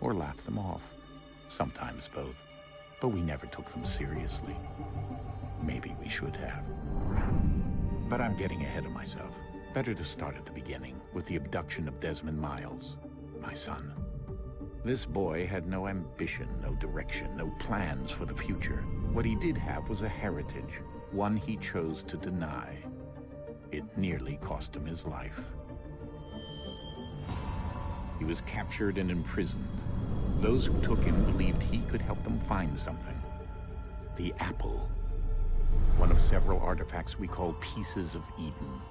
or laughed them off. Sometimes both. But we never took them seriously. Maybe we should have. But I'm getting ahead of myself. Better to start at the beginning, with the abduction of Desmond Miles, my son. This boy had no ambition, no direction, no plans for the future. What he did have was a heritage, one he chose to deny. It nearly cost him his life. He was captured and imprisoned. Those who took him believed he could help them find something. The apple. One of several artifacts we call pieces of Eden.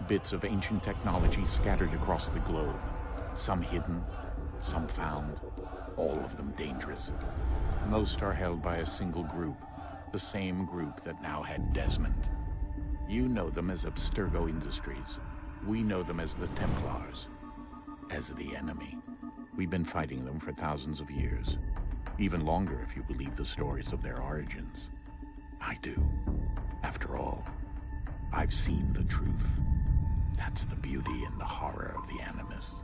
Bits of ancient technology scattered across the globe. Some hidden, some found, all of them dangerous. Most are held by a single group, the same group that now had Desmond. You know them as Abstergo Industries. We know them as the Templars, as the enemy. We've been fighting them for thousands of years, even longer if you believe the stories of their origins. I do. After all, I've seen the truth. That's the beauty and the horror of the Animus.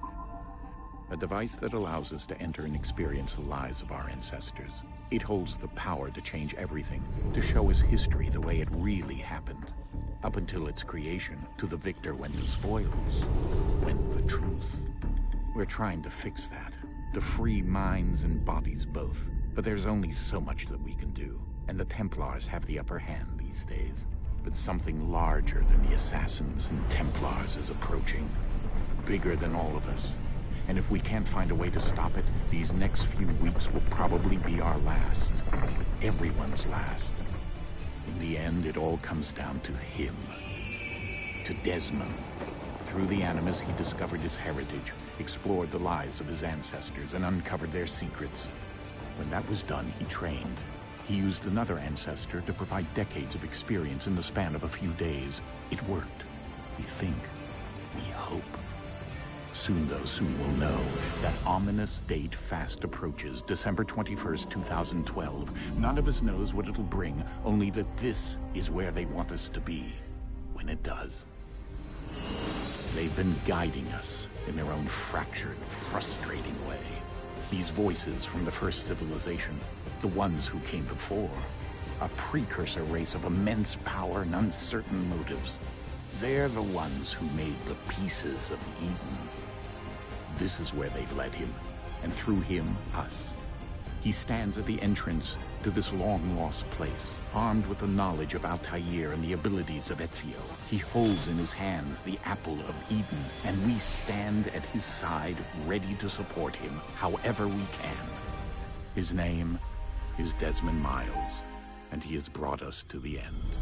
A device that allows us to enter and experience the lives of our ancestors. It holds the power to change everything, to show us history the way it really happened. Up until its creation, to the victor went the spoils, went the truth. We're trying to fix that, to free minds and bodies both. But there's only so much that we can do, and the Templars have the upper hand these days. But something larger than the Assassins and Templars is approaching, bigger than all of us. And if we can't find a way to stop it, these next few weeks will probably be our last. Everyone's last. In the end, it all comes down to him. To Desmond. Through the Animus, he discovered his heritage, explored the lives of his ancestors, and uncovered their secrets. When that was done, he trained. He used another ancestor to provide decades of experience in the span of a few days. It worked. We think. We hope. Soon, though, soon we'll know. That ominous date fast approaches, December 21st, 2012. None of us knows what it'll bring, only that this is where they want us to be, when it does. They've been guiding us in their own fractured, frustrating way. These voices from the first civilization, the ones who came before, a precursor race of immense power and uncertain motives. They're the ones who made the pieces of Eden. This is where they've led him, and through him, us. He stands at the entrance to this long-lost place, armed with the knowledge of Altair and the abilities of Ezio. He holds in his hands the apple of Eden, and we stand at his side, ready to support him however we can. His name is Desmond Miles, and he has brought us to the end.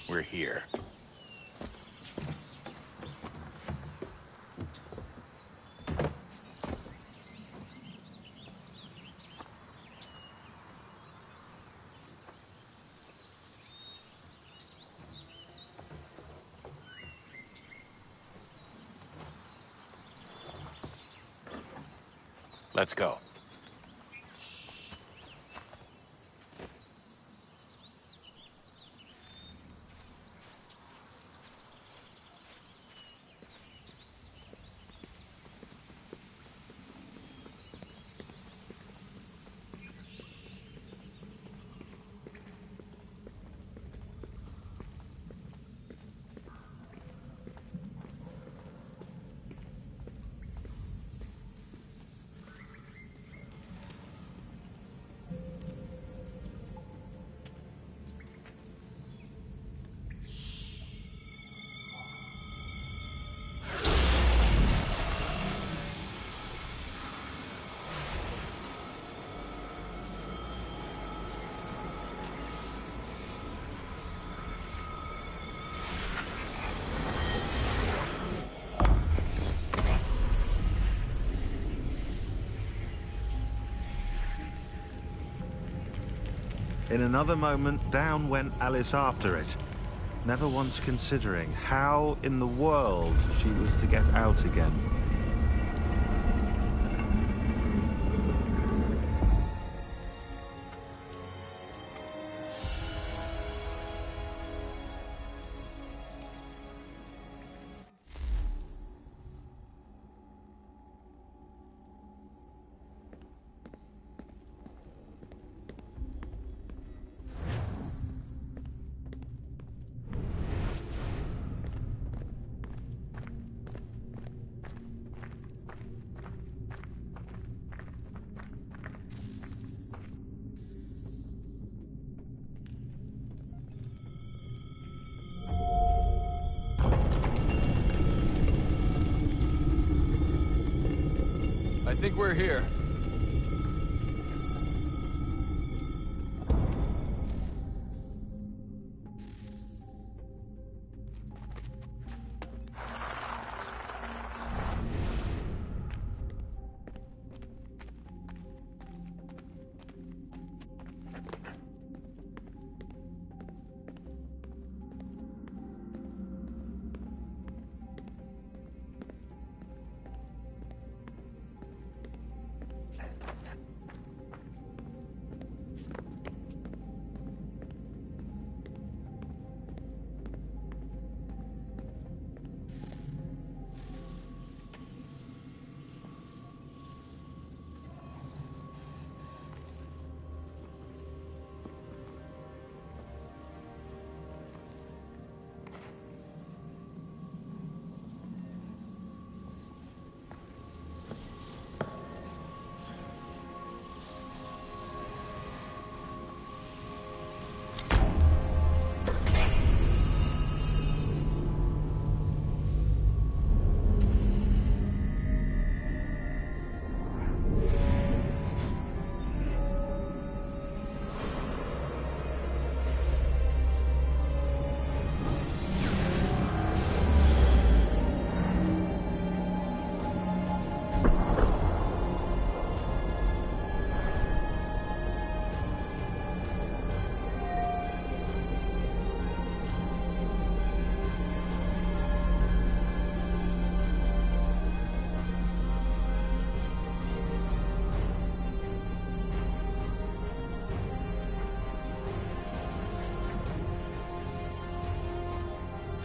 We're here. Let's go. In another moment, down went Alice after it, never once considering how in the world she was to get out again. I think we're here.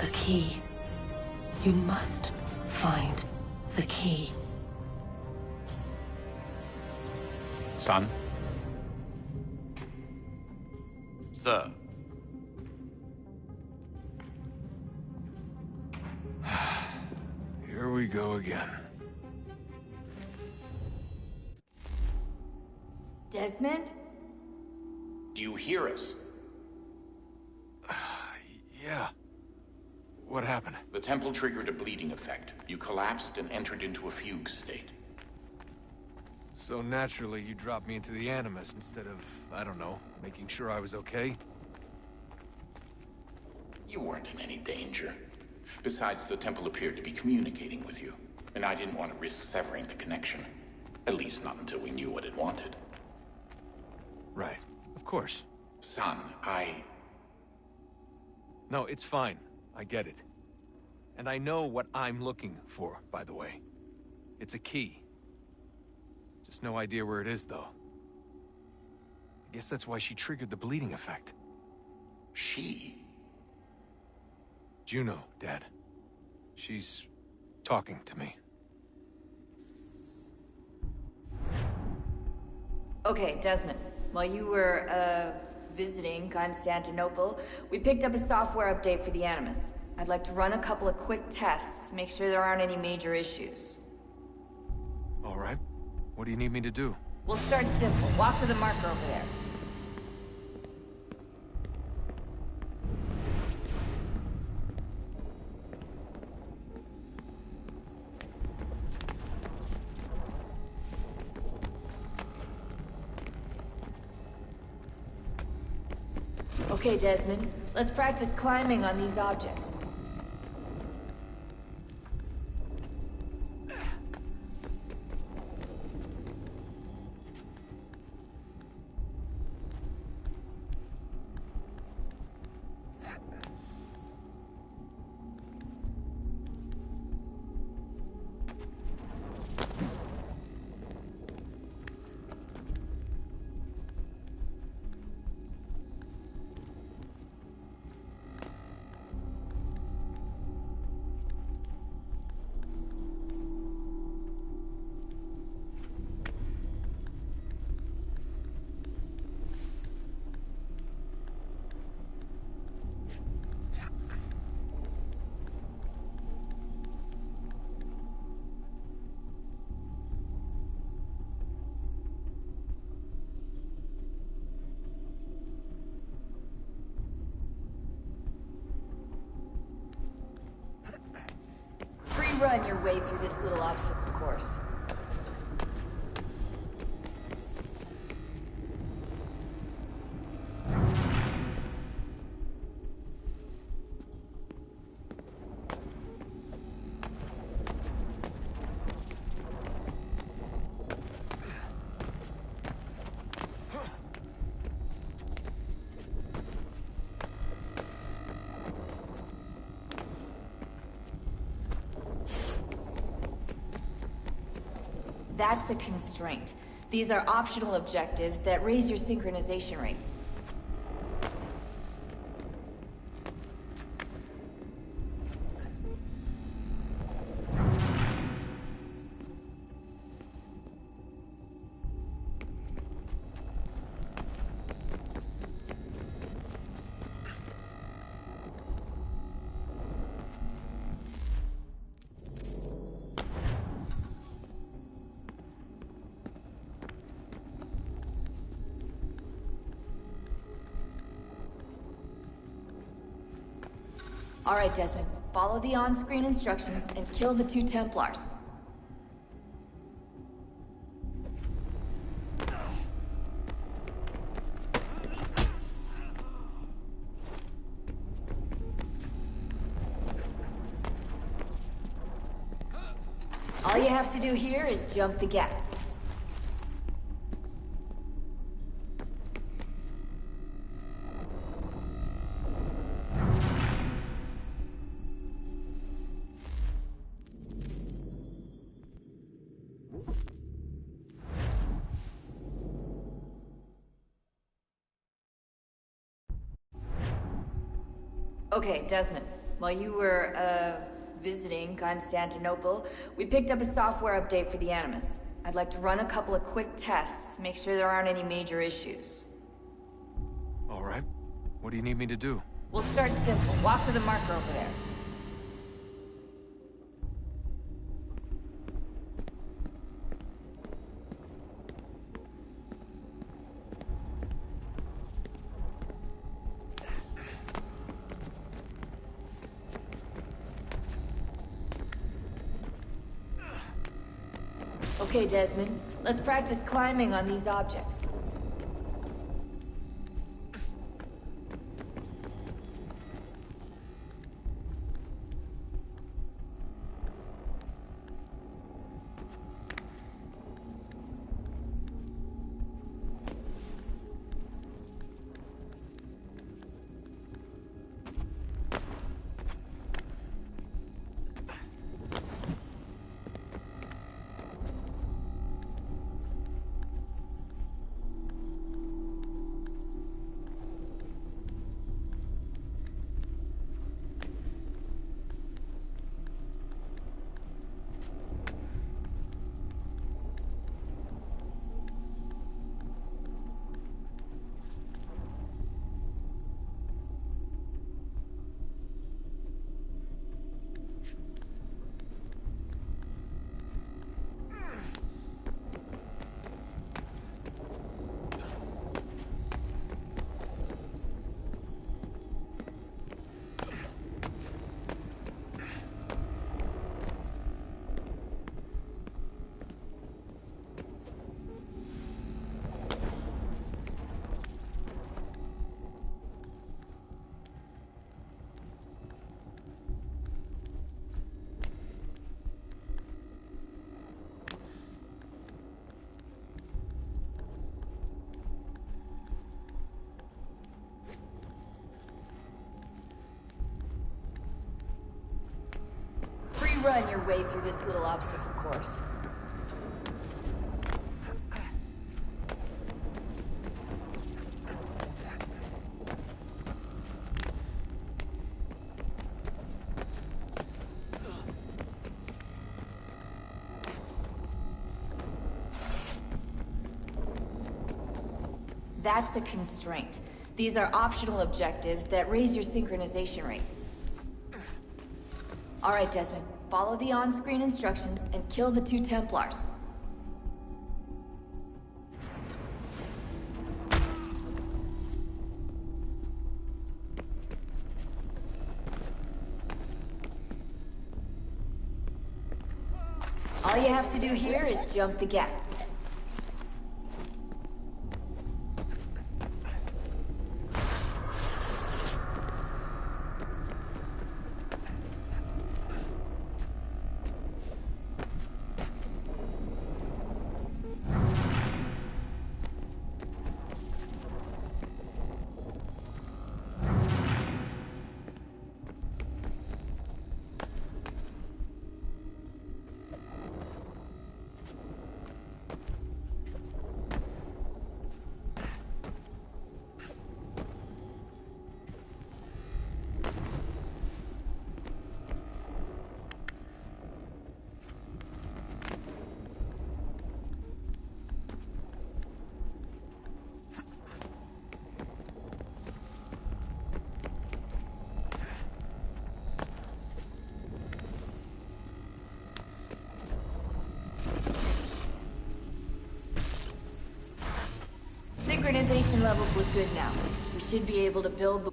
The key. You must find the key. Son? Sir. Here we go again. Desmond? Do you hear us? Yeah. What happened? The temple triggered a bleeding effect. You collapsed and entered into a fugue state. So naturally, you dropped me into the Animus instead of, I don't know, making sure I was okay? You weren't in any danger. Besides, the temple appeared to be communicating with you, and I didn't want to risk severing the connection. At least not until we knew what it wanted. Right. Of course. Son, No, it's fine. I get it. And I know what I'm looking for, by the way. It's a key. Just no idea where it is, though. I guess that's why she triggered the bleeding effect. She? Juno, Dad. She's talking to me. Okay, Desmond. While you were, visiting Constantinople, we picked up a software update for the Animus. I'd like to run a couple of quick tests, make sure there aren't any major issues. All right. What do you need me to do? We'll start simple. Walk to the marker over there. Okay, Desmond. Let's practice climbing on these objects. Run your way through this little obstacle course. That's a constraint. These are optional objectives that raise your synchronization rate. All right, Desmond. Follow the on-screen instructions and kill the 2 Templars. All you have to do here is jump the gap. Okay, Desmond. While you were, visiting Constantinople, we picked up a software update for the Animus. I'd like to run a couple of quick tests, make sure there aren't any major issues. All right. What do you need me to do? We'll start simple. Walk to the marker over there. Okay, Desmond. Let's practice climbing on these objects. Run your way through this little obstacle course. That's a constraint. These are optional objectives that raise your synchronization rate. All right, Desmond. Follow the on-screen instructions and kill the 2 Templars. All you have to do here is jump the gap. Synchronization levels look good now. We should be able to build the...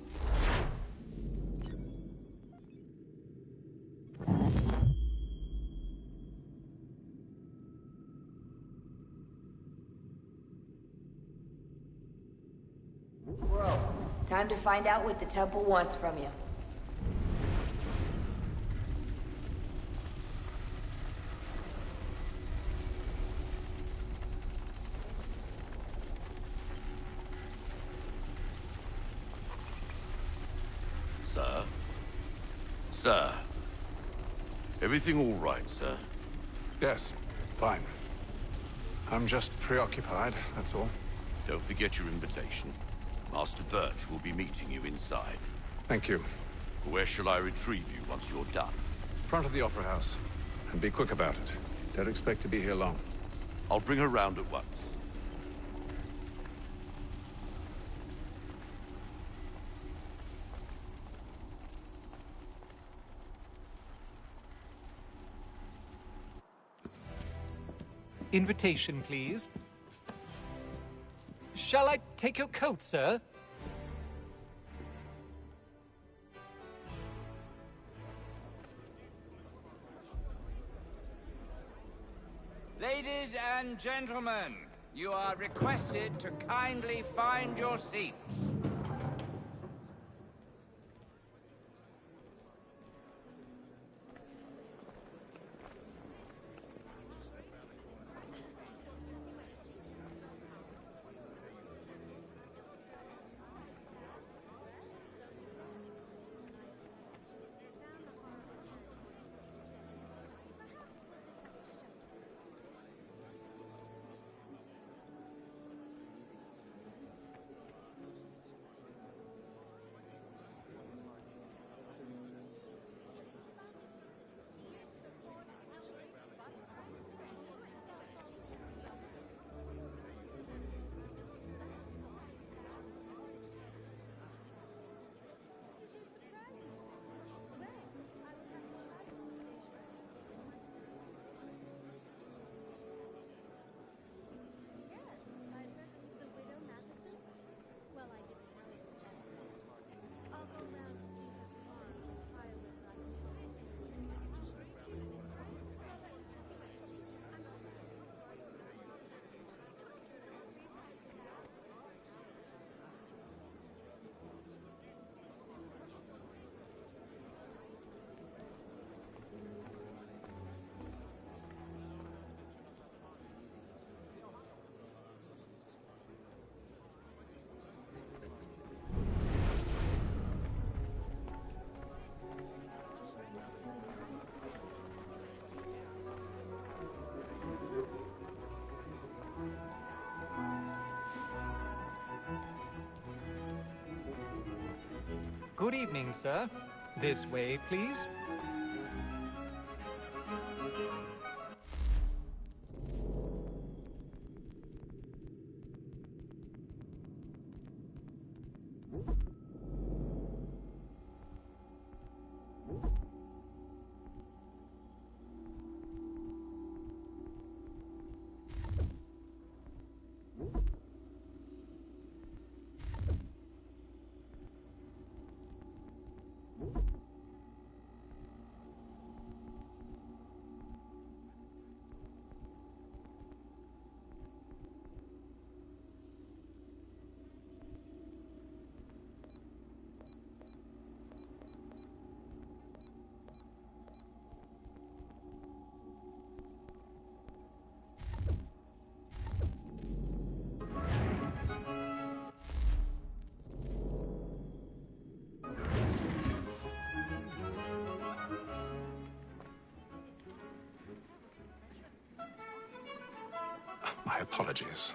Bro, time to find out what the temple wants from you. Sir? Sir? Everything all right, sir? Yes, fine. I'm just preoccupied, that's all. Don't forget your invitation. Master Birch will be meeting you inside. Thank you. Where shall I retrieve you once you're done? Front of the Opera House. And be quick about it. Don't expect to be here long. I'll bring her round at once. Invitation, please. Shall I take your coat, sir? Ladies and gentlemen, you are requested to kindly find your seats. Good evening, sir. This way, please. apologies.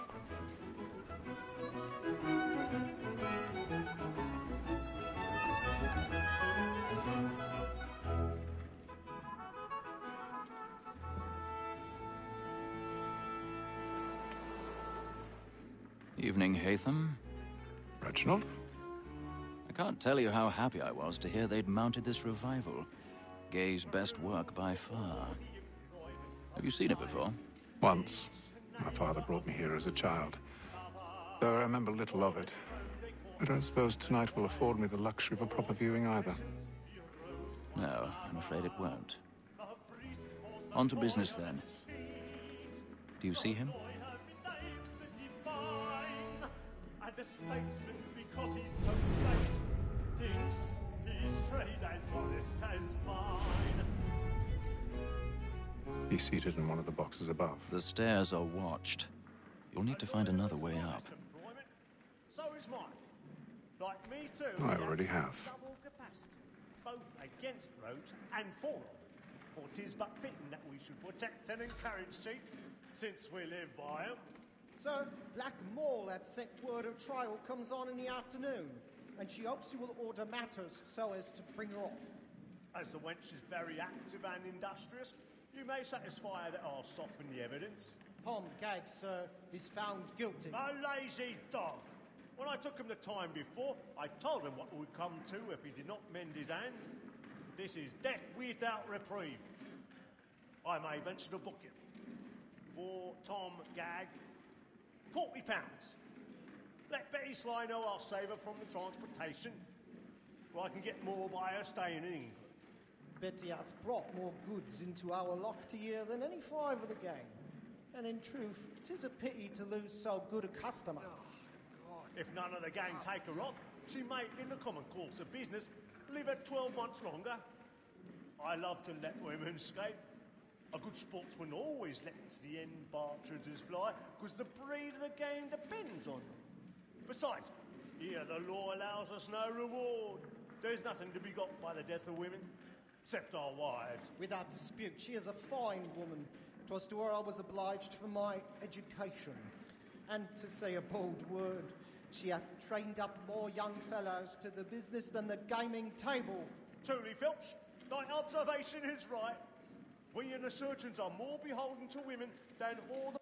Evening, Hatham. Reginald? I can't tell you how happy I was to hear they'd mounted this revival. Gay's best work by far. Have you seen it before? Once. My father brought me here as a child. Though I remember little of it. I don't suppose tonight will afford me the luxury of a proper viewing either. No, I'm afraid it won't. On to business, then. Do you see him? The statesman, because he's so great, thinks his trade as honest as mine. He's seated in one of the boxes above. The stairs are watched. You'll need to find another way up. So is mine. Like me too. I already have. Double capacity, both against roads and for them. For 'tis but fitting that we should protect and encourage cheats, since we live by 'em. Sir, Black Mall had sent word of trial comes on in the afternoon, and she hopes you will order matters so as to bring her off. As the wench is very active and industrious, you may satisfy her that I'll soften the evidence. Tom Gag, sir, is found guilty. A lazy dog! When I took him the time before, I told him what would come to if he did not mend his hand. This is death without reprieve. I may venture to book him. For Tom Gag, £40. Let Betty Sly know I'll save her from the transportation, or I can get more by her staying in England. Betty hath brought more goods into our locked year than any five of the gang. And in truth, 'tis a pity to lose so good a customer. If none of the gang take her off, she may, in the common course of business, live her 12 months longer. I love to let women skate. A good sportsman always lets the end partridges fly, because the breed of the game depends on them. Besides, here the law allows us no reward. There's nothing to be got by the death of women, except our wives. Without dispute, she is a fine woman. 'Twas to her I was obliged for my education. And to say a bold word, she hath trained up more young fellows to the business than the gaming table. Truly, Filch, thy observation is right. We and the surgeons are more beholden to women than all the...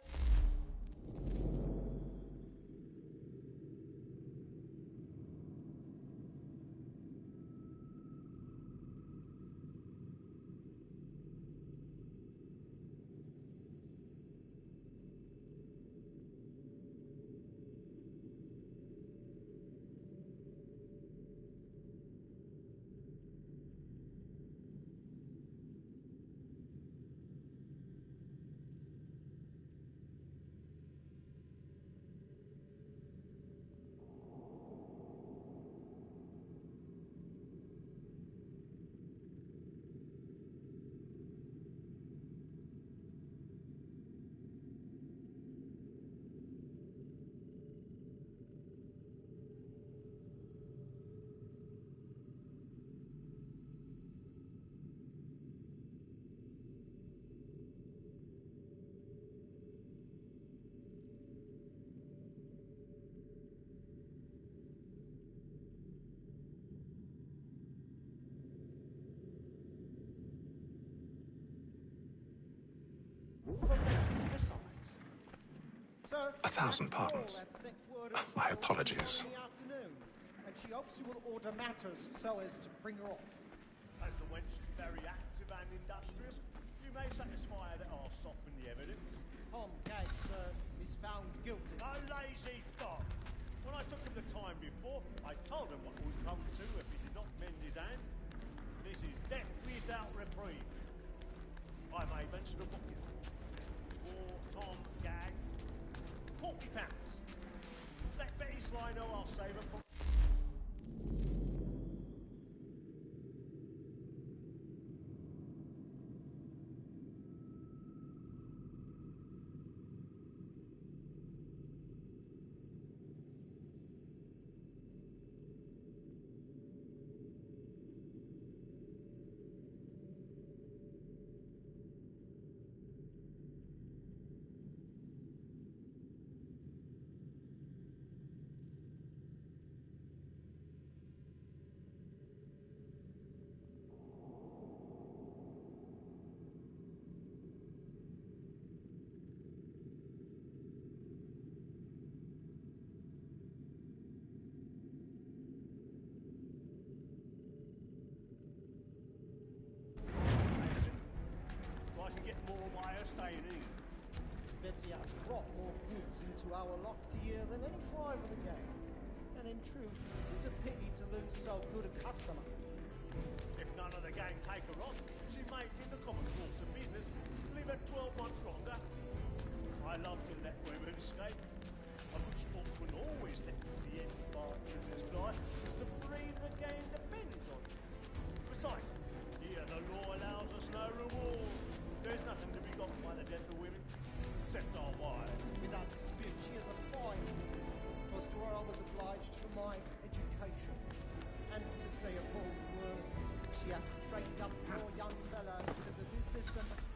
Sir, 1,000 pardons. My apologies. And she hopes you will order matters so as to bring her off. As the wench is very active and industrious, you may satisfy her that I'll soften the evidence. Tom Gag, sir, is found guilty. A lazy dog! When I took him the time before, I told him what would come to if he did not mend his hand. This is death without reprieve. I may venture to book him. For Tom Gag, £40. Let Betty Sly know I'll save her from... buyer staying in. Betty has brought more goods into our locked year than any 5 of the gang. And in truth, it is a pity to lose so good a customer. If none of the gang take her on, she might, in the common course of business, live her 12 months longer. I love to let women escape. A good sportsman always lets the end march of his life, because the breed of the game depends on it. Besides, here the law allows us no reward. There's nothing to be got by the death of women, except our wives. Without dispute, she is a fine woman. 'Twas to her I was obliged for my education. And to say a bold word, she hath trained up 4 young fellows to the business and...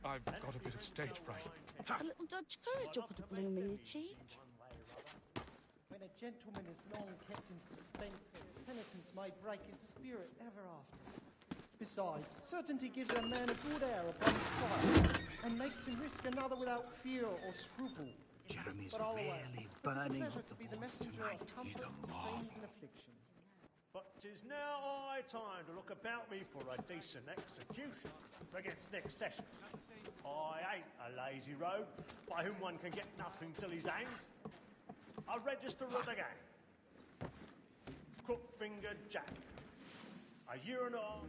I've got a bit of stage fright. A little dodge courage up at a bloom in your cheek. When a gentleman is long kept in suspense, penitence may break his spirit ever after. Besides, certainty gives a man a good air upon his trial, and makes him risk another without fear or scruple. Jeremy's But really burning it's a pleasure up to the be the walls messenger tonight. of comfort He's a to marvel. pains and affliction. But 'tis now high time to look about me for a decent execution against next session. I ain't a lazy rogue by whom one can get nothing till he's hanged. A register of the gang. Crook-fingered Jack. A year and a half.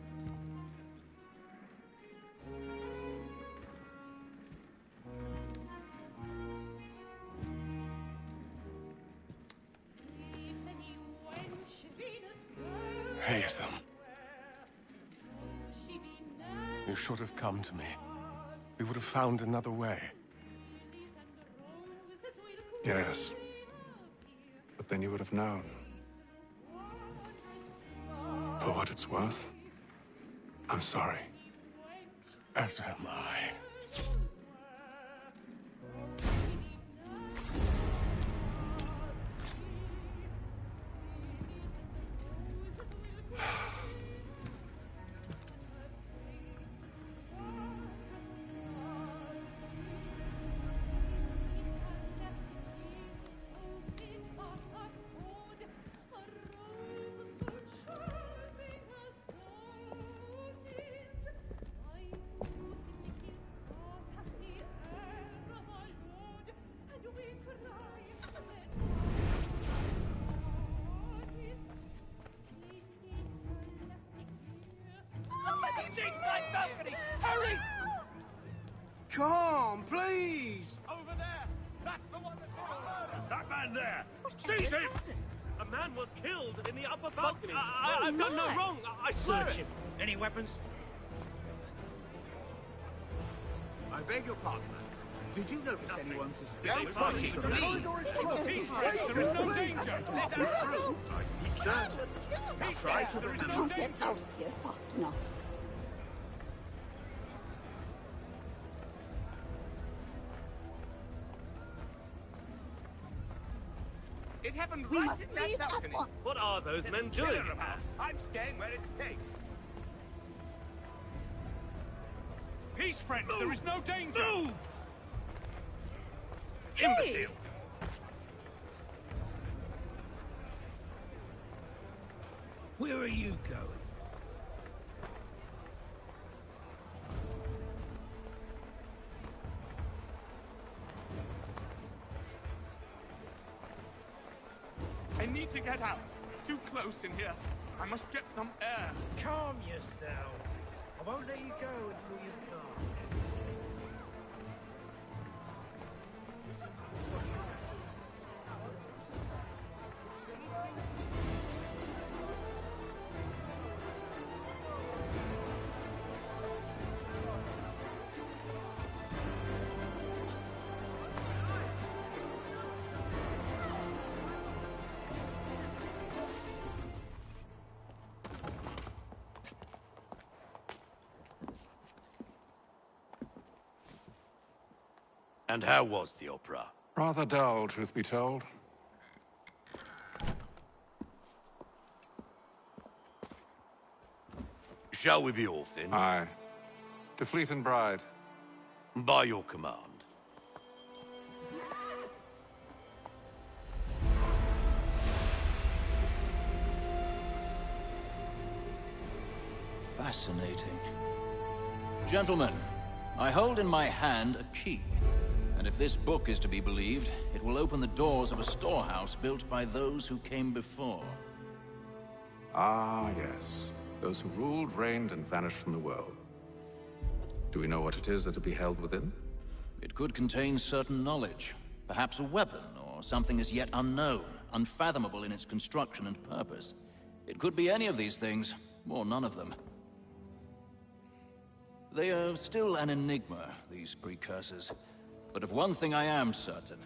Haytham. You should have come to me. We would have found another way. Yes. But then you would have known. For what it's worth, I'm sorry. As am I. Hurry! Come on, please! Over there! That's the one that did the murder! That man there! Seize him! A man was killed in the upper balcony. I've done no wrong. I swear Search it. him. Any weapons? I beg your pardon. Did you notice anyone suspicious? Don't push him, please! There is no danger. That's right. I can't get out of here fast enough. It happened We right must in that leave at balcony. once. What are those There's men a killer doing? about. I'm staying where it's safe. Peace, friends. There is no danger. Move! Hey! Imbecile! Where are you going? I need to get out. Too close in here. I must get some air. Calm yourselves. I won't let you go until you calm. And how was the opera? Rather dull, truth be told. Shall we be off then? Aye. To Fleet and Bride. By your command. Fascinating. Gentlemen, I hold in my hand a key. And if this book is to be believed, it will open the doors of a storehouse built by those who came before. Ah, yes. Those who ruled, reigned, and vanished from the world. Do we know what it is that will be held within? It could contain certain knowledge. Perhaps a weapon, or something as yet unknown, unfathomable in its construction and purpose. It could be any of these things, or none of them. They are still an enigma, these precursors. But of one thing I am certain.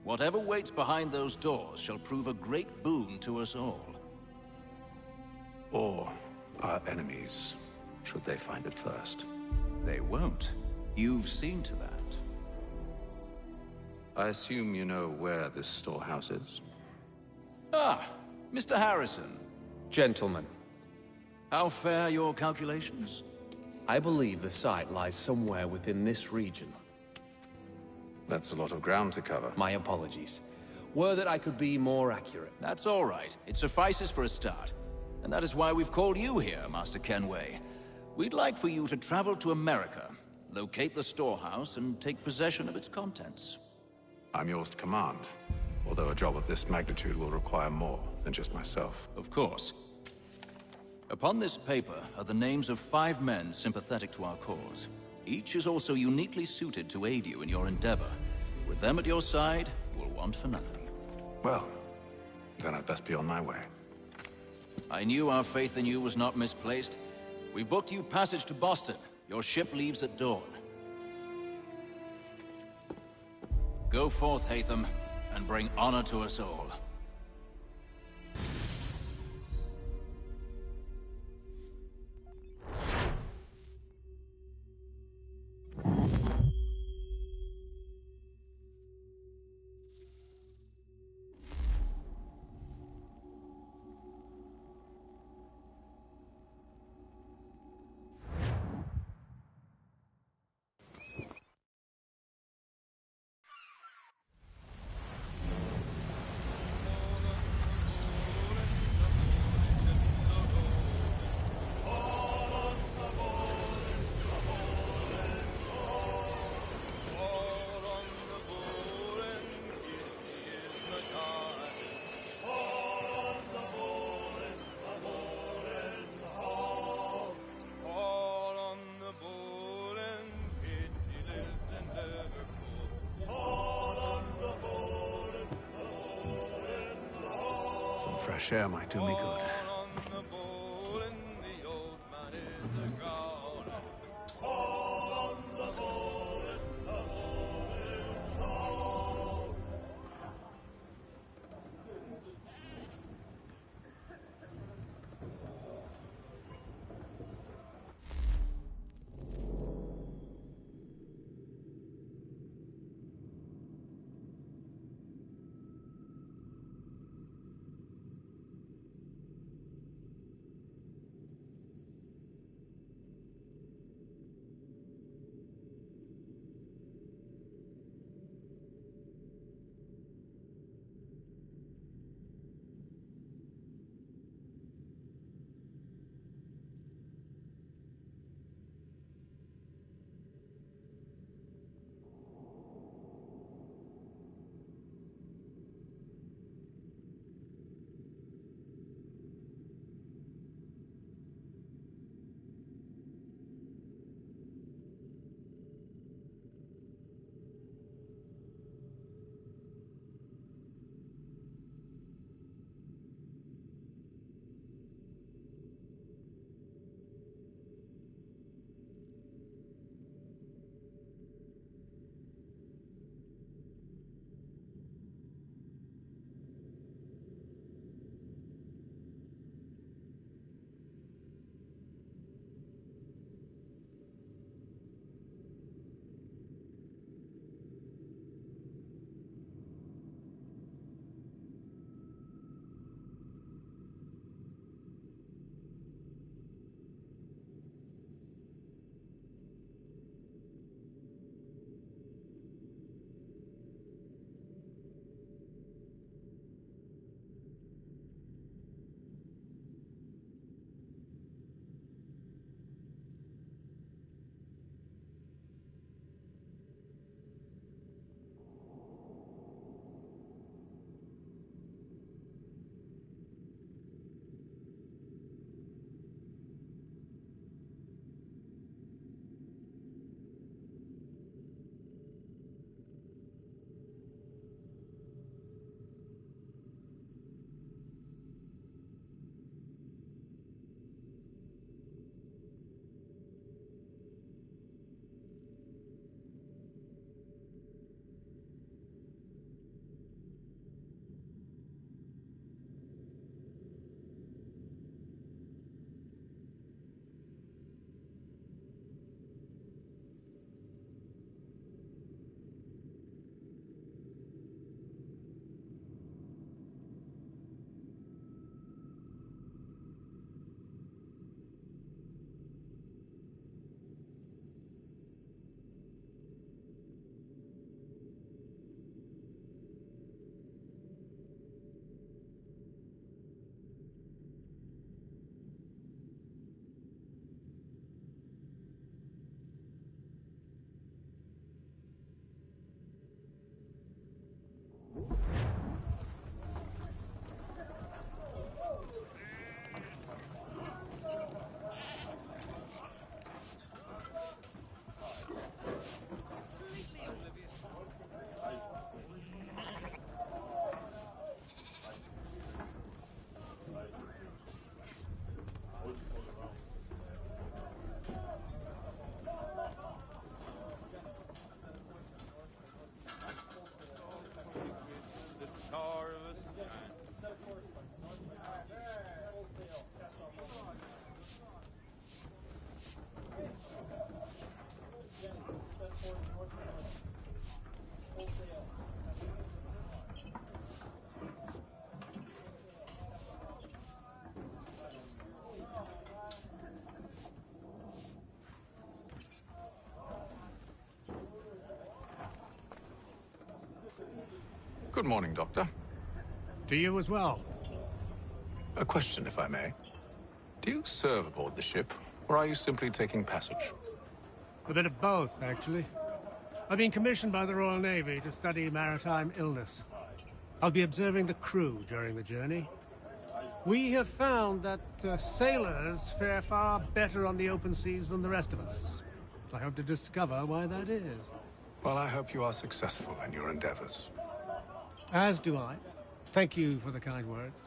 Whatever waits behind those doors shall prove a great boon to us all. Or our enemies, should they find it first. They won't. You've seen to that. I assume you know where this storehouse is? Ah, Mr. Harrison. Gentlemen, How fare your calculations? I believe the site lies somewhere within this region. That's a lot of ground to cover. My apologies. Were that I could be more accurate. That's all right. It suffices for a start. And that is why we've called you here, Master Kenway. We'd like for you to travel to America, locate the storehouse, and take possession of its contents. I'm yours to command, although a job of this magnitude will require more than just myself. Of course. Upon this paper are the names of 5 men sympathetic to our cause. Each is also uniquely suited to aid you in your endeavor. With them at your side, you will want for nothing. Well, then I'd best be on my way. I knew our faith in you was not misplaced. We've booked you passage to Boston. Your ship leaves at dawn. Go forth, Hatham, and bring honor to us all. Some fresh air might do me good. Good morning, Doctor. To you as well. A question, if I may. Do you serve aboard the ship, or are you simply taking passage? A bit of both, actually. I've been commissioned by the Royal Navy to study maritime illness. I'll be observing the crew during the journey. We have found that sailors fare far better on the open seas than the rest of us. I hope to discover why that is. Well, I hope you are successful in your endeavors. As do I. Thank you for the kind words.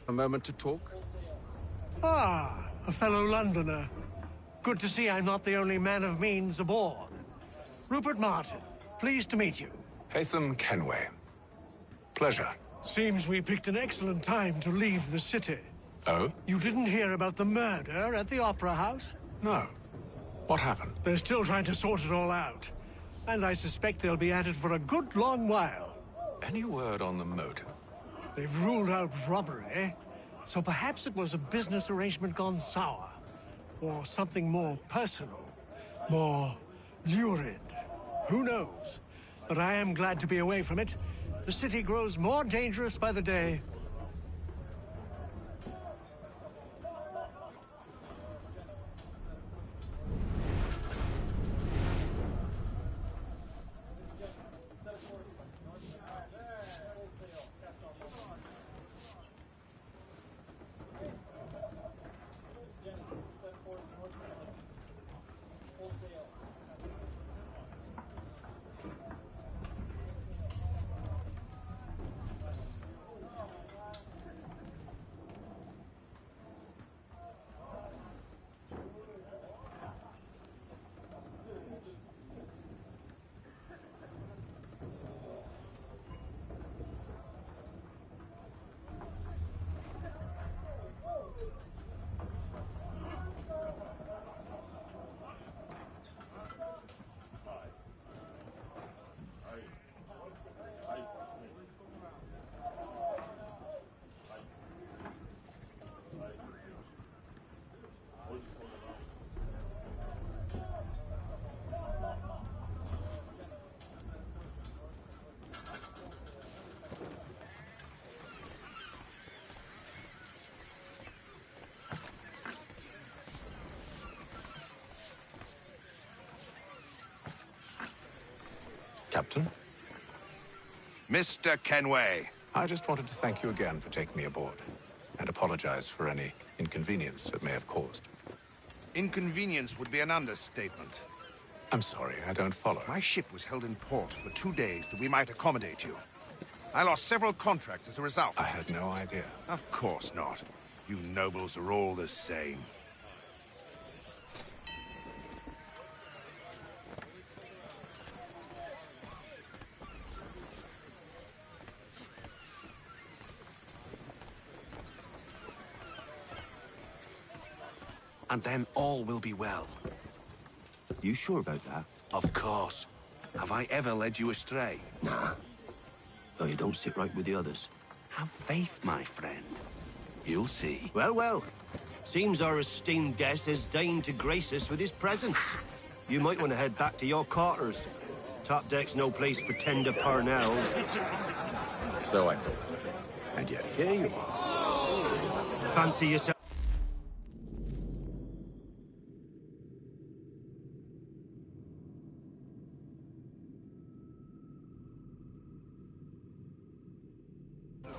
A moment to talk? Ah, a fellow Londoner. Good to see I'm not the only man of means aboard. Rupert Martin, pleased to meet you. Haytham Kenway. Pleasure. Seems we picked an excellent time to leave the city. Oh? You didn't hear about the murder at the Opera House? No. What happened? They're still trying to sort it all out. And I suspect they'll be at it for a good long while. Any word on the motive? They've ruled out robbery, so perhaps it was a business arrangement gone sour. Or something more personal, more lurid. Who knows? But I am glad to be away from it. The city grows more dangerous by the day. Captain? Mr. Kenway. I just wanted to thank you again for taking me aboard, and apologize for any inconvenience it may have caused. Inconvenience would be an understatement. I'm sorry, I don't follow. My ship was held in port for 2 days that we might accommodate you. I lost several contracts as a result. I had no idea. Of course not. You nobles are all the same. And then all will be well. You sure about that? Of course. Have I ever led you astray? Nah. Oh, you don't sit right with the others. Have faith, my friend. You'll see. Well, well. Seems our esteemed guest has deigned to grace us with his presence. You might want to head back to your quarters. Top deck's no place for tender parnells. So I thought. And yet here you are. Fancy yourself.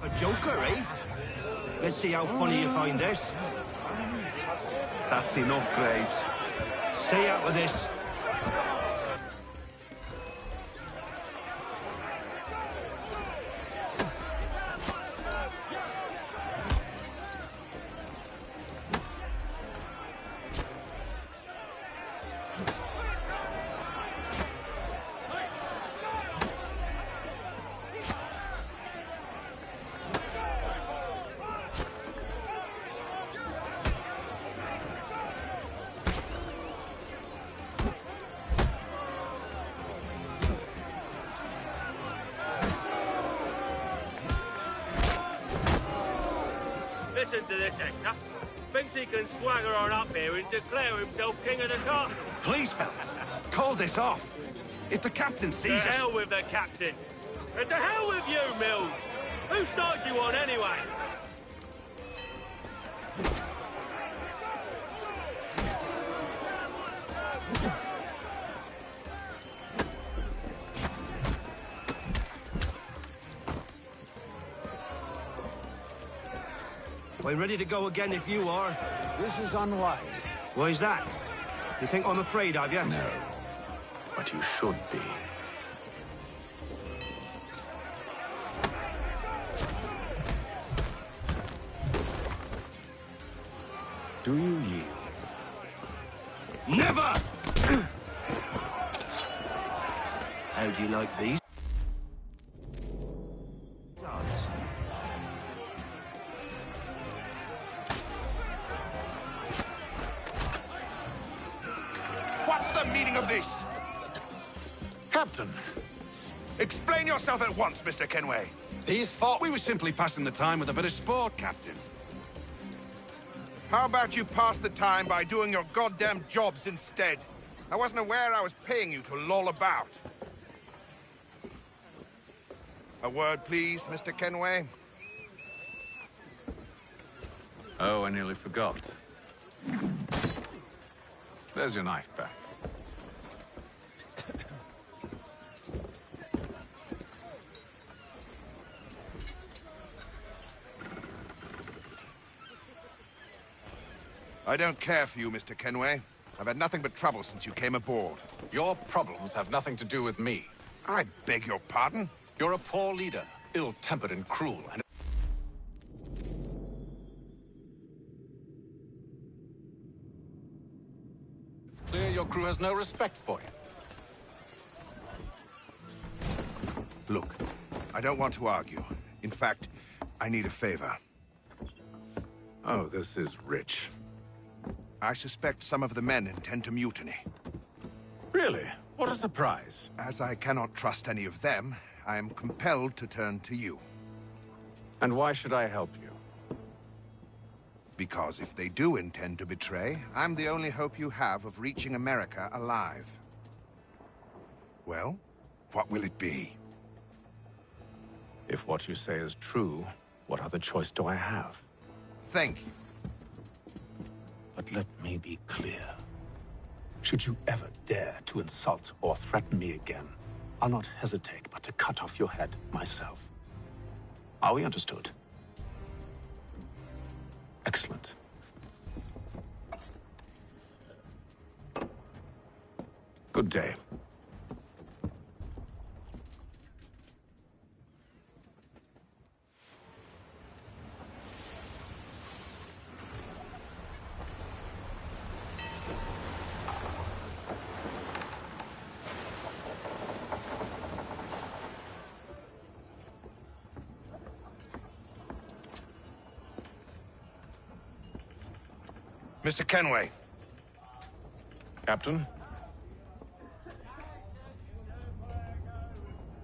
A joker, eh? Let's see how funny you find this. That's enough, Graves. Stay out of this. Listen to this, Hector. Thinks he can swagger on up here and declare himself king of the castle. Please, fellas, call this off. If the captain sees To us... hell with the captain. And to hell with you, Mills. Whose side you on, anyway? I'm ready to go again if you are. This is unwise. Why's that? You think I'm afraid of you? No, but you should be. Do you yield? Never! How do you like these? What's the meaning of this? Captain! Explain yourself at once, Mr. Kenway. These thought we were simply passing the time with a bit of sport, Captain. How about you pass the time by doing your goddamn jobs instead? I wasn't aware I was paying you to loll about. A word, please, Mr. Kenway. Oh, I nearly forgot. There's your knife back. I don't care for you, Mr. Kenway. I've had nothing but trouble since you came aboard. Your problems have nothing to do with me. I beg your pardon? You're a poor leader, ill-tempered and cruel, and... It's clear your crew has no respect for you. Look, I don't want to argue. In fact, I need a favor. Oh, this is rich. I suspect some of the men intend to mutiny. Really? What a surprise. As I cannot trust any of them, I am compelled to turn to you. And why should I help you? Because if they do intend to betray, I'm the only hope you have of reaching America alive. Well, what will it be? If what you say is true, what other choice do I have? Thank you. But let me be clear. Should you ever dare to insult or threaten me again, I'll not hesitate but to cut off your head myself. Are we understood? Excellent. Good day. Mr. Kenway. Captain?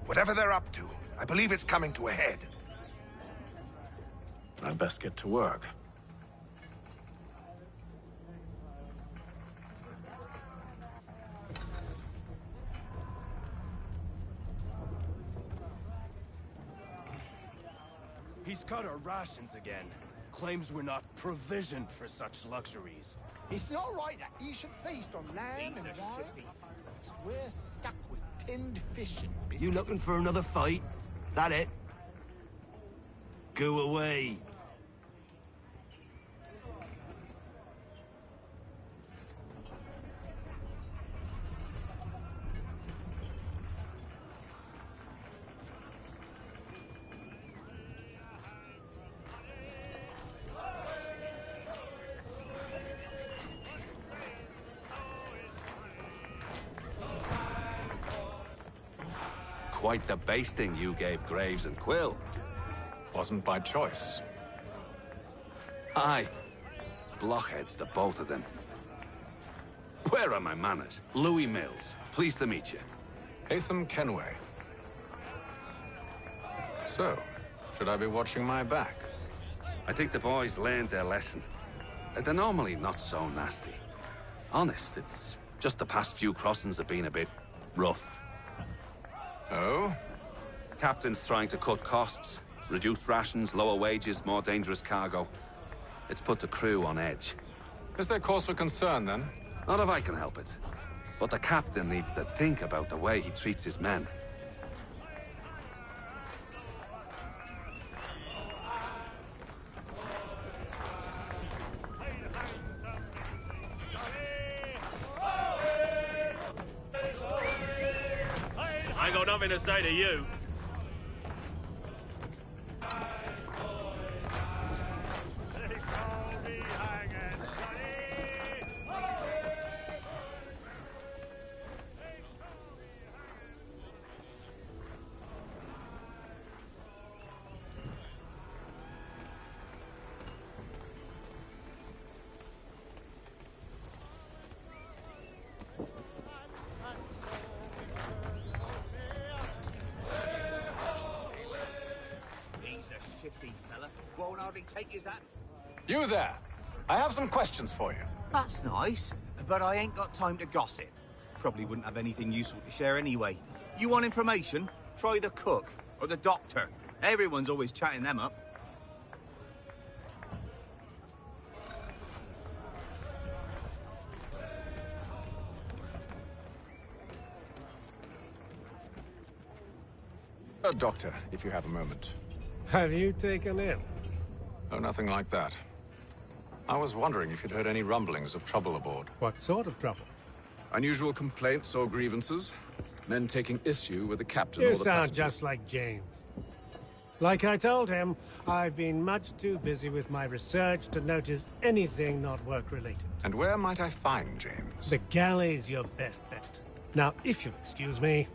Whatever they're up to, I believe it's coming to a head. I'd best get to work. He's cut our rations again. Claims we're not provisioned for such luxuries. It's not right that you should feast on lamb and wine. We're stuck with tinned fish and biscuits. You looking for another fight? That it? Go away. Quite the basting you gave Graves and Quill. Wasn't by choice. Aye. Blockheads, the both of them. Where are my manners? Louis Mills. Pleased to meet you. Hatham Kenway. So, should I be watching my back? I think the boys learned their lesson. They're normally not so nasty. Honest, it's just the past few crossings have been a bit rough. Oh? Captain's trying to cut costs. Reduced rations, lower wages, more dangerous cargo. It's put the crew on edge. Is there cause for concern, then? Not if I can help it. But the captain needs to think about the way he treats his men. I ain't got nothing to say to you. Won't hardly take his hat. You there! I have some questions for you. That's nice, but I ain't got time to gossip. Probably wouldn't have anything useful to share anyway. You want information? Try the cook or the doctor. Everyone's always chatting them up. Doctor, if you have a moment. Have you taken ill? Oh, nothing like that. I was wondering if you'd heard any rumblings of trouble aboard. What sort of trouble? Unusual complaints or grievances? Men taking issue with the captain You or the sound passengers? just like James. Like I told him, I've been much too busy with my research to notice anything not work-related. And where might I find James? The galley's your best bet. Now, if you'll excuse me...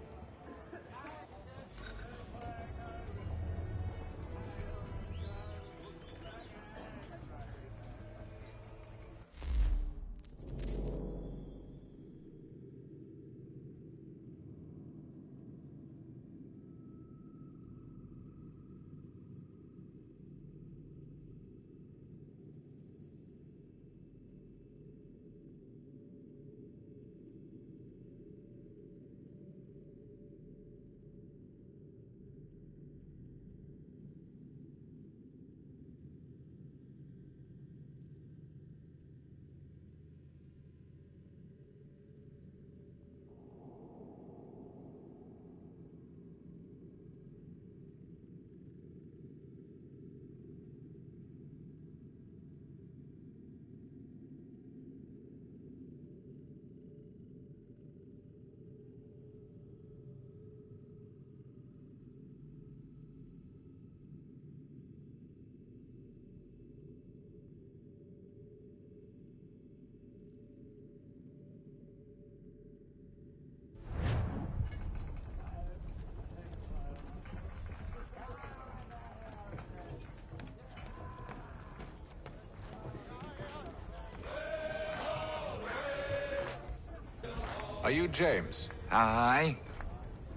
Are you James? Aye.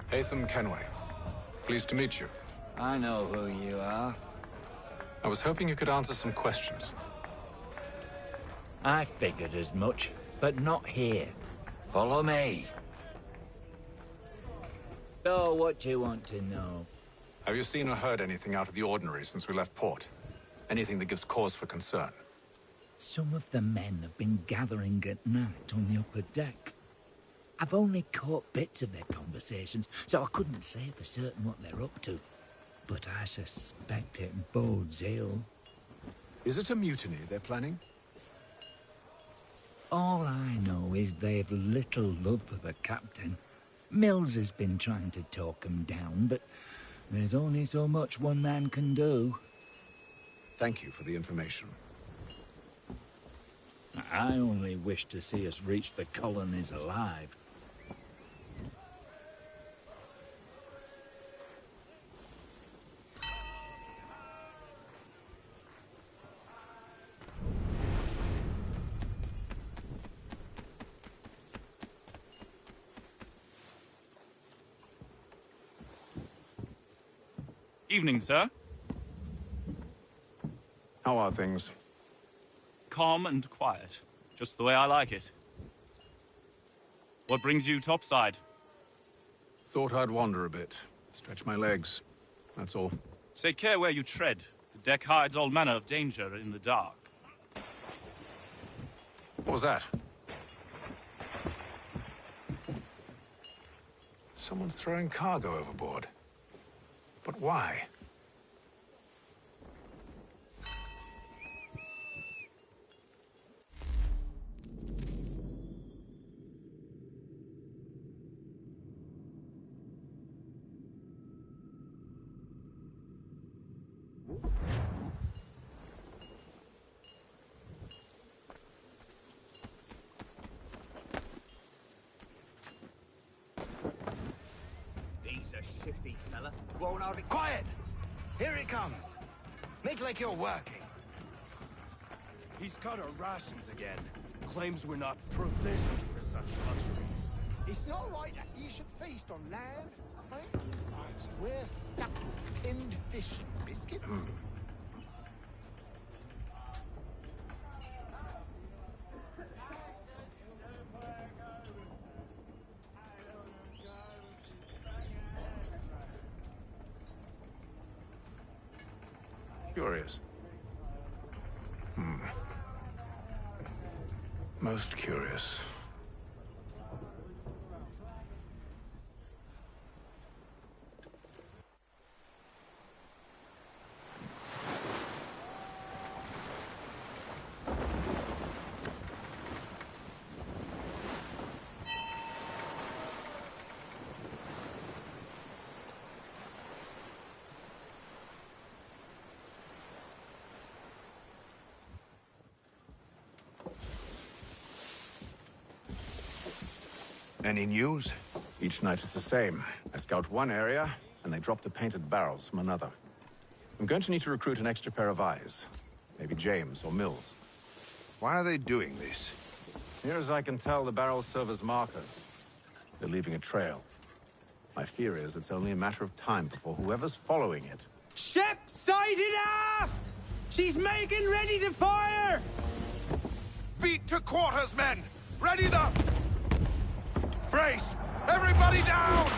Hatham Kenway. Pleased to meet you. I know who you are. I was hoping you could answer some questions. I figured as much, but not here. Follow me. So, what do you want to know? Have you seen or heard anything out of the ordinary since we left port? Anything that gives cause for concern? Some of the men have been gathering at night on the upper deck. I've only caught bits of their conversations, so I couldn't say for certain what they're up to. But I suspect it bodes ill. Is it a mutiny they're planning? All I know is they've little love for the captain. Mills has been trying to talk 'em down, but there's only so much one man can do. Thank you for the information. I only wish to see us reach the colonies alive. Evening, sir. How are things? Calm and quiet. Just the way I like it. What brings you topside? Thought I'd wander a bit. Stretch my legs. That's all. Take care where you tread. The deck hides all manner of danger in the dark. What was that? Someone's throwing cargo overboard. But why? Shifty fella. Won't hold it. Quiet! Here he comes. Make like you're working. He's cut our rations again. Claims we're not provisioned for such luxuries. It's not right that you should feast on lamb, eh? We're stuck with tinned fish and biscuits. Curious. Most curious. Any news? Each night it's the same. I scout one area, and they drop the painted barrels from another. I'm going to need to recruit an extra pair of eyes. Maybe James or Mills. Why are they doing this? Near as I can tell, the barrels serve as markers. They're leaving a trail. My fear is it's only a matter of time before whoever's following it... Ship sighted aft! She's making ready to fire! Beat to quarters, men! Ready the... Brace! Everybody down!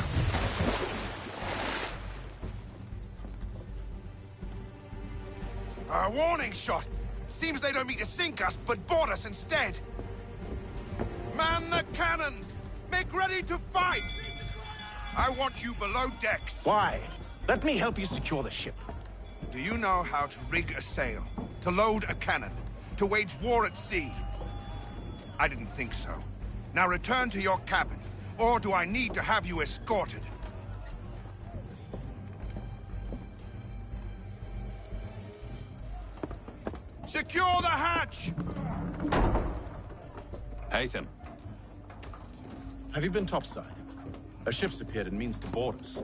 A warning shot! Seems they don't mean to sink us, but board us instead! Man the cannons! Make ready to fight! I want you below decks. Why? Let me help you secure the ship. Do you know how to rig a sail? To load a cannon? To wage war at sea? I didn't think so. Now return to your cabin. Or do I need to have you escorted? Secure the hatch! Haytham. Have you been topside? A ship's appeared and means to board us.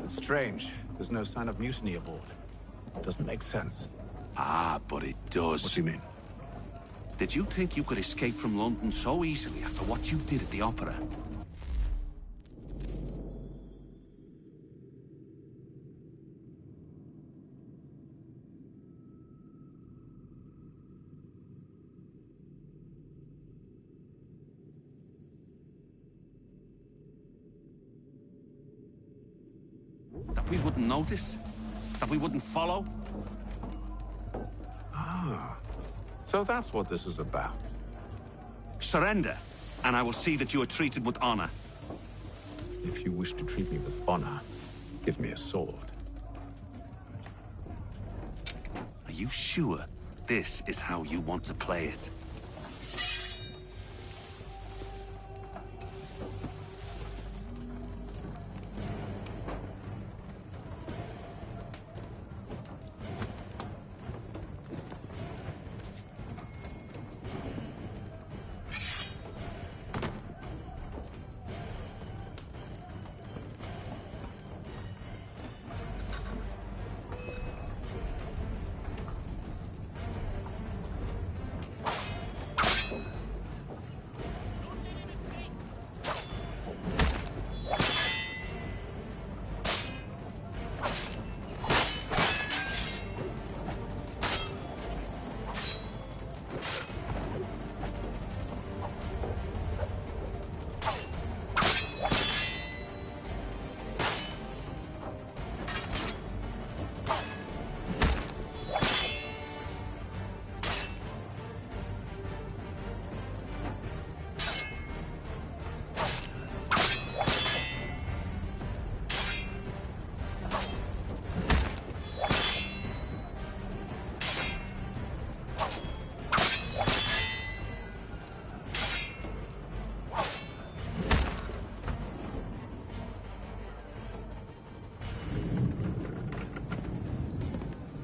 It's strange. There's no sign of mutiny aboard. It doesn't make sense. Ah, but it does. What do you mean? Did you think you could escape from London so easily after what you did at the opera? That we wouldn't notice? That we wouldn't follow? Ah, so that's what this is about. Surrender, and I will see that you are treated with honor. If you wish to treat me with honor, give me a sword. Are you sure this is how you want to play it?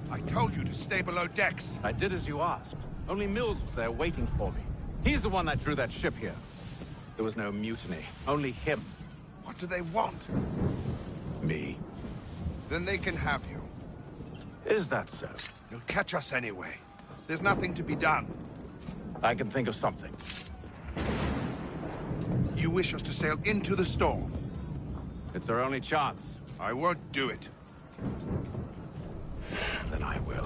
I told you to stay below decks. I did as you asked. Only Mills was there waiting for me. He's the one that drew that ship here. There was no mutiny, only him. What do they want? Me. Then they can have you. Is that so? You'll catch us anyway. There's nothing to be done. I can think of something. You wish us to sail into the storm? It's our only chance. I won't do it. Then I will.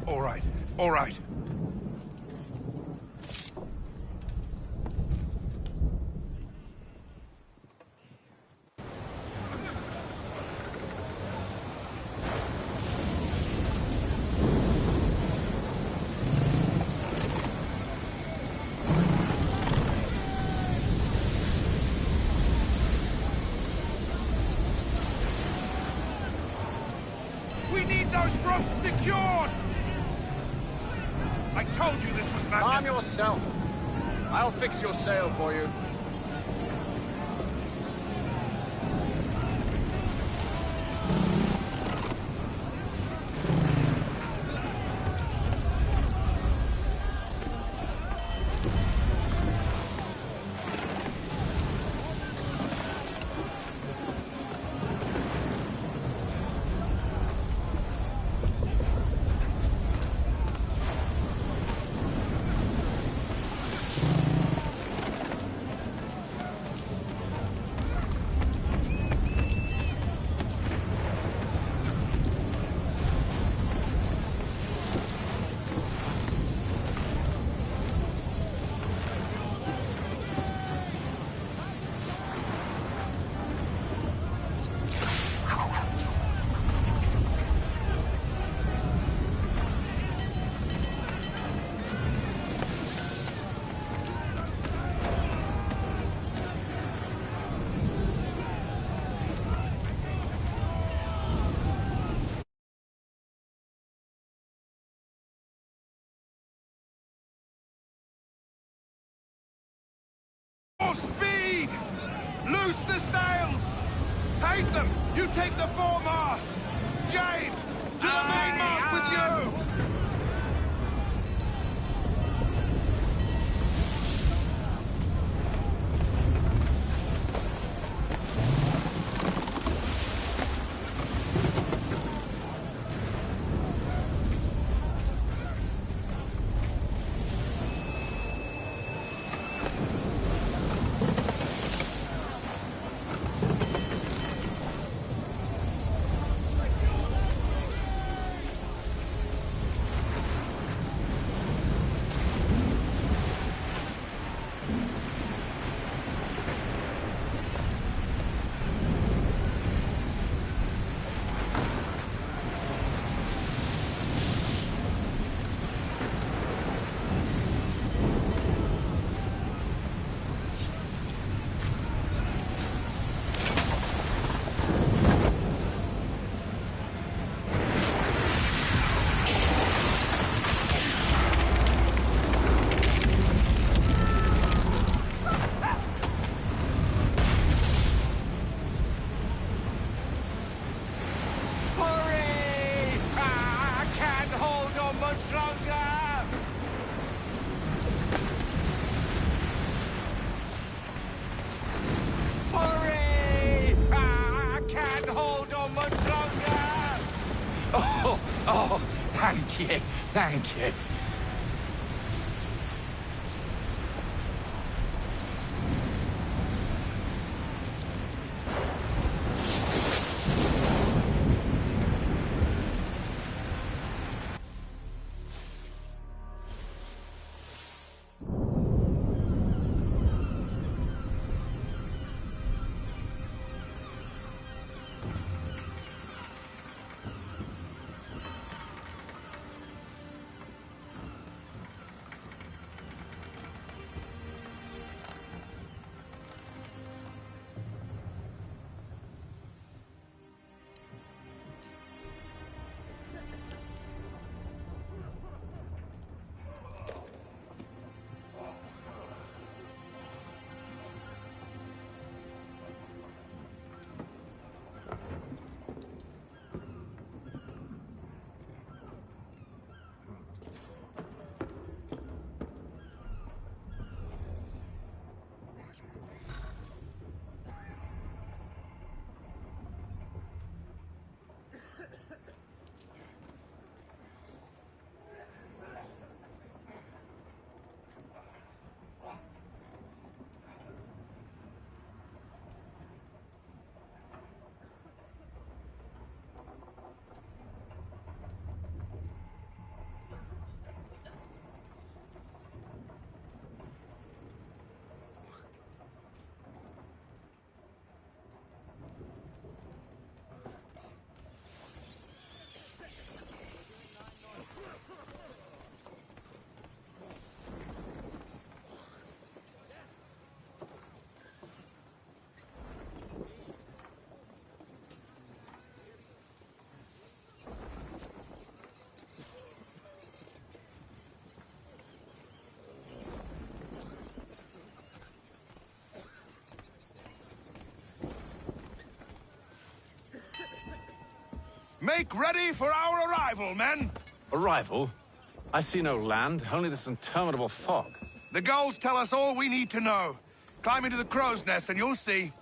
All right, all right. We need those ropes secured! I told you this was madness. Calm yourself. I'll fix your sail for you. More speed! Loose the sails! Take them! You take the foremast! James! To the mainmast with you! hold on much longer! Oh, thank you, thank you. Make ready for our arrival, men! Arrival? I see no land, only this interminable fog. The gulls tell us all we need to know. Climb into the crow's nest and you'll see.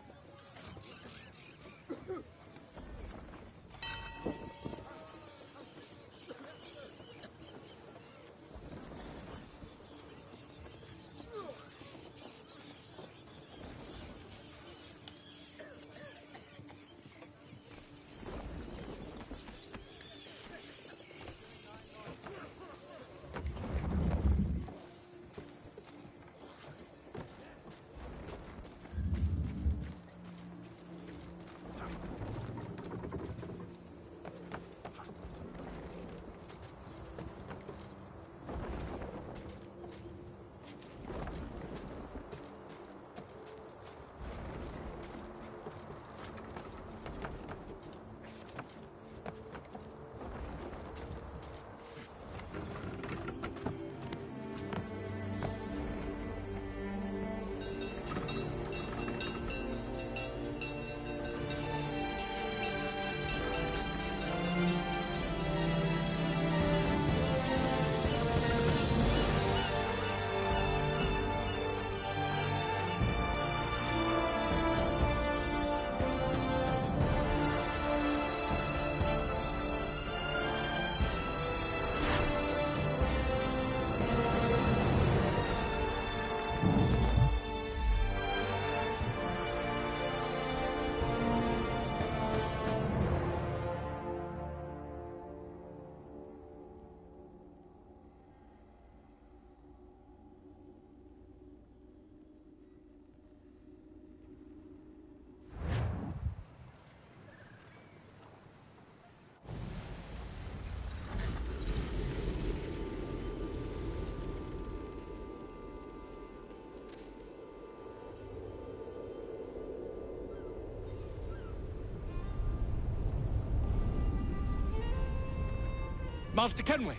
Master Kenway!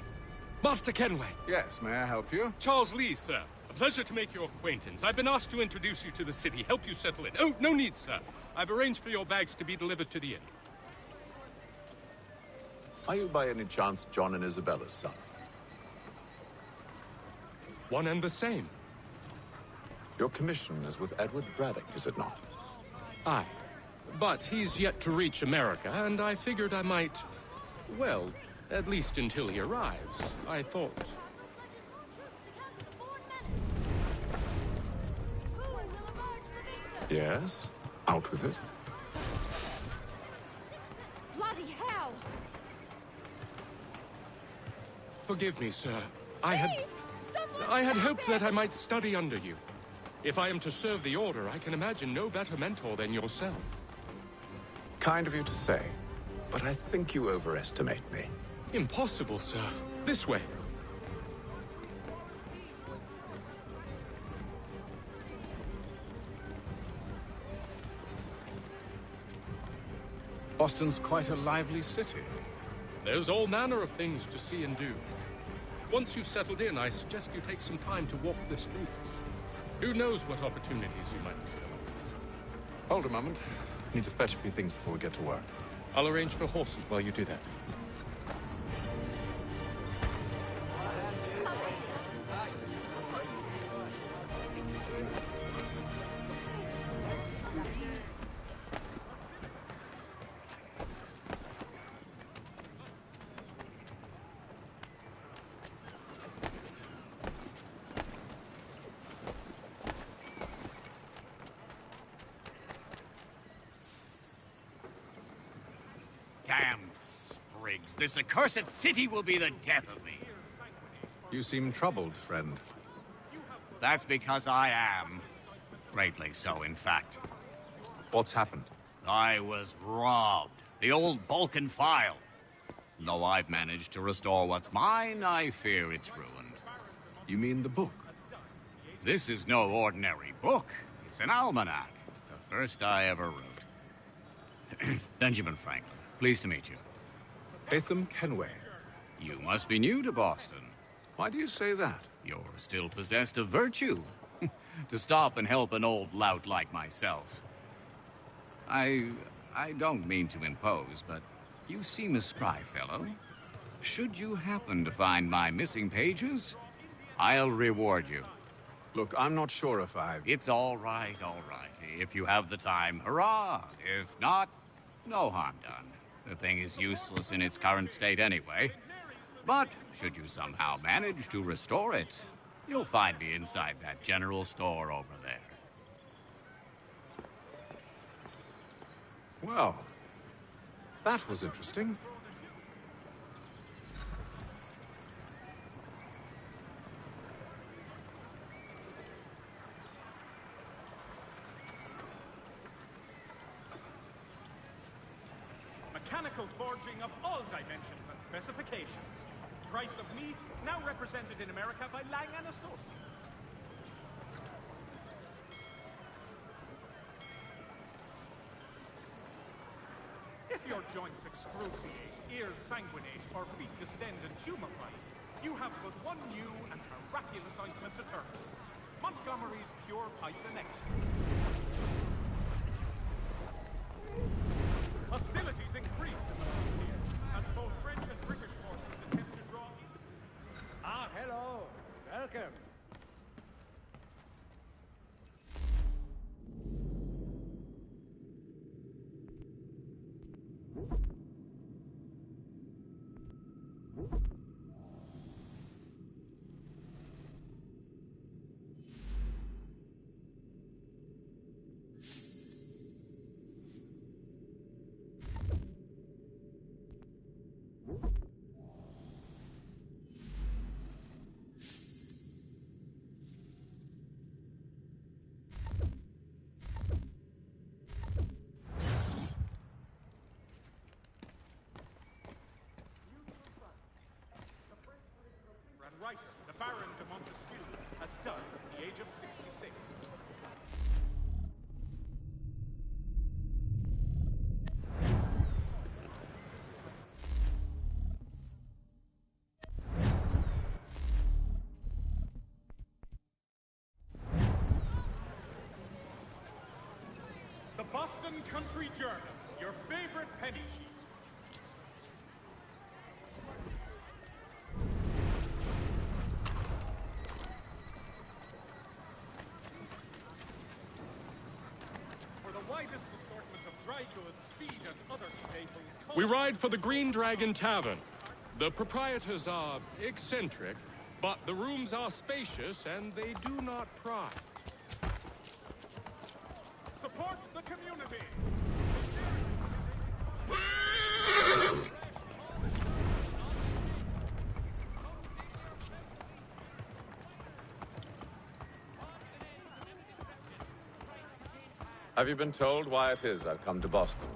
Master Kenway! Yes, may I help you? Charles Lee, sir. A pleasure to make your acquaintance. I've been asked to introduce you to the city, help you settle in. Oh, no need, sir. I've arranged for your bags to be delivered to the inn. Are you by any chance John and Isabella's son? One and the same. Your commission is with Edward Braddock, is it not? Aye. But he's yet to reach America, and I figured I might... Well, at least until he arrives, I thought. Yes? Out with it. Bloody hell! Forgive me, sir. I had hoped that I might study under you. If I am to serve the Order, I can imagine no better mentor than yourself. Kind of you to say, but I think you overestimate me. Impossible, sir. This way. Boston's quite a lively city. There's all manner of things to see and do. Once you've settled in, I suggest you take some time to walk the streets. Who knows what opportunities you might discover. Hold a moment. Need to fetch a few things before we get to work. I'll arrange for horses while you do that. Damned sprigs. This accursed city will be the death of me. You seem troubled, friend. That's because I am. Greatly so, in fact. What's happened? I was robbed. The old Balkan file. Though I've managed to restore what's mine, I fear it's ruined. You mean the book? This is no ordinary book. It's an almanac. The first I ever wrote. Benjamin Franklin. Pleased to meet you. Hatham Kenway. You must be new to Boston. Why do you say that? You're still possessed of virtue. To stop and help an old lout like myself. I don't mean to impose, but you seem a spry fellow. Should you happen to find my missing pages, I'll reward you. Look, I'm not sure if I've... It's all right, all right. If you have the time, hurrah! If not, no harm done. The thing is useless in its current state anyway. But should you somehow manage to restore it, you'll find me inside that general store over there. Well, that was interesting. Mechanical forging of all dimensions and specifications. Price of meat now represented in America by Lang & Associates. If your joints excruciate, ears sanguinate, or feet distend and tumefy, you have but one new and miraculous ointment to turn to. Montgomery's Pure Pipe and Extra. Hostilities increase in the frontier, as both French and British forces attempt to draw in. Ah, hello. Welcome. Writer, the Baron de Montesquieu, has died at the age of 66. The Boston Country Journal, your favorite penny sheet. widest assortment of dry dry goods, feed, and other staples. We ride for the Green Dragon Tavern. The proprietors are eccentric, but the rooms are spacious and they do not pry. Support the community! Have you been told why it is I've come to Boston?